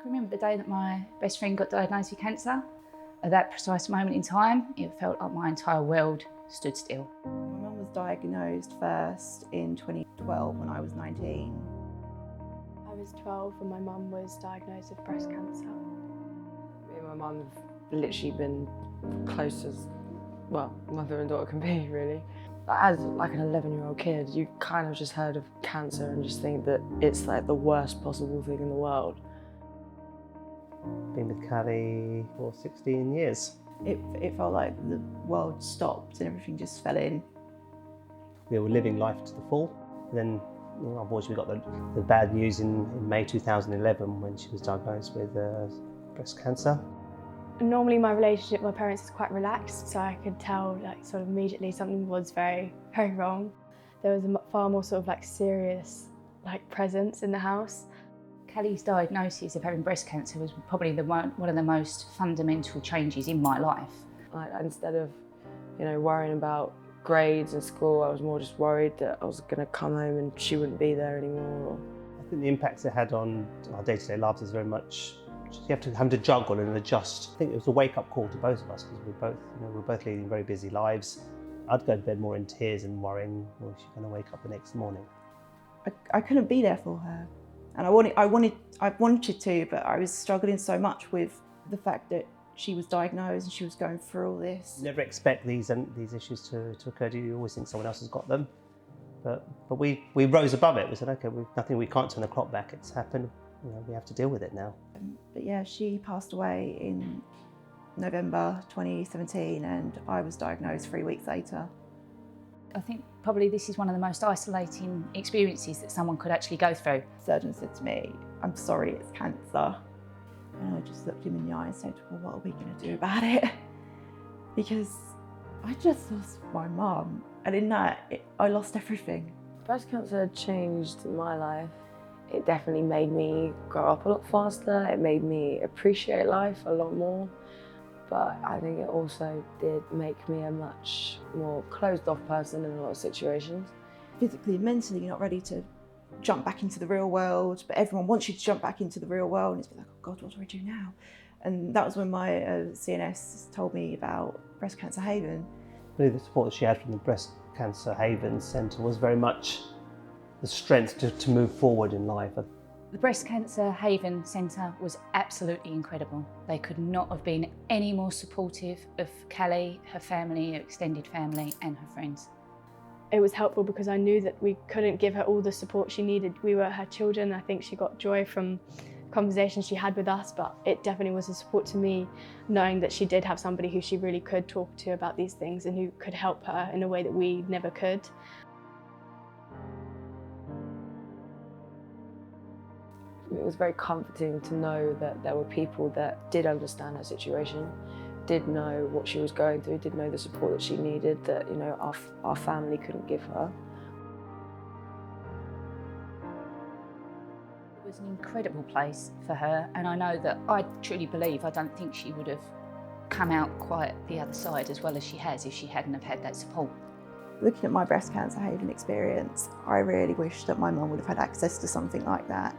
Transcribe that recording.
I can remember the day that my best friend got diagnosed with cancer. At that precise moment in time, it felt like my entire world stood still. My mum was diagnosed first in 2012 when I was 19. I was 12 when my mum was diagnosed with breast cancer. Me and my mum have literally been close as, well, mother and daughter can be, really. As like an 11-year-old kid, you kind of just heard of cancer and just think that it's like the worst possible thing in the world. Been with Callie for 16 years. It felt like the world stopped and everything just fell in. We were living life to the full. And then, unfortunately, we got the bad news in May 2011 when she was diagnosed with breast cancer. Normally my relationship with my parents is quite relaxed, so I could tell like sort of immediately something was very, very wrong. There was a far more sort of like serious like presence in the house. Callie's diagnosis of having breast cancer was probably one of the most fundamental changes in my life. Like, instead of, worrying about grades in school, I was more just worried that I was going to come home and she wouldn't be there anymore. I think the impacts it had on our day-to-day lives is very much you have to have to juggle and adjust. I think it was a wake-up call to both of us because we're both leading very busy lives. I'd go to bed more in tears and worrying, well, she's going to wake up the next morning. I couldn't be there for her. And I wanted to, but I was struggling so much with the fact that she was diagnosed and she was going through all this. You never expect these issues to occur to you. You always think someone else has got them. But we rose above it. We said, okay, we can't turn the clock back. It's happened. We have to deal with it now. But yeah, she passed away in November 2017 and I was diagnosed 3 weeks later. I think probably this is one of the most isolating experiences that someone could actually go through. The surgeon said to me, "I'm sorry, it's cancer." And I just looked him in the eye and said, "Well, what are we going to do about it?" Because I just lost my mum, and in that, I lost everything. Breast cancer changed my life. It definitely made me grow up a lot faster. It made me appreciate life a lot more. But I think it also did make me a much more closed-off person in a lot of situations. Physically and mentally, you're not ready to jump back into the real world, but everyone wants you to jump back into the real world, and it's like, oh God, what do I do now? And that was when my CNS told me about Breast Cancer Haven. Really, the support that she had from the Breast Cancer Haven Centre was very much the strength to move forward in life. The Breast Cancer Haven Centre was absolutely incredible. They could not have been any more supportive of Callie, her family, her extended family and her friends. It was helpful because I knew that we couldn't give her all the support she needed. We were her children. I think she got joy from conversations she had with us, but it definitely was a support to me knowing that she did have somebody who she really could talk to about these things and who could help her in a way that we never could. It was very comforting to know that there were people that did understand her situation, did know what she was going through, did know the support that she needed that our family couldn't give her. It was an incredible place for her, and I know that I truly believe, I don't think she would have come out quite the other side as well as she has if she hadn't have had that support. Looking at my Breast Cancer Haven experience, I really wish that my mum would have had access to something like that.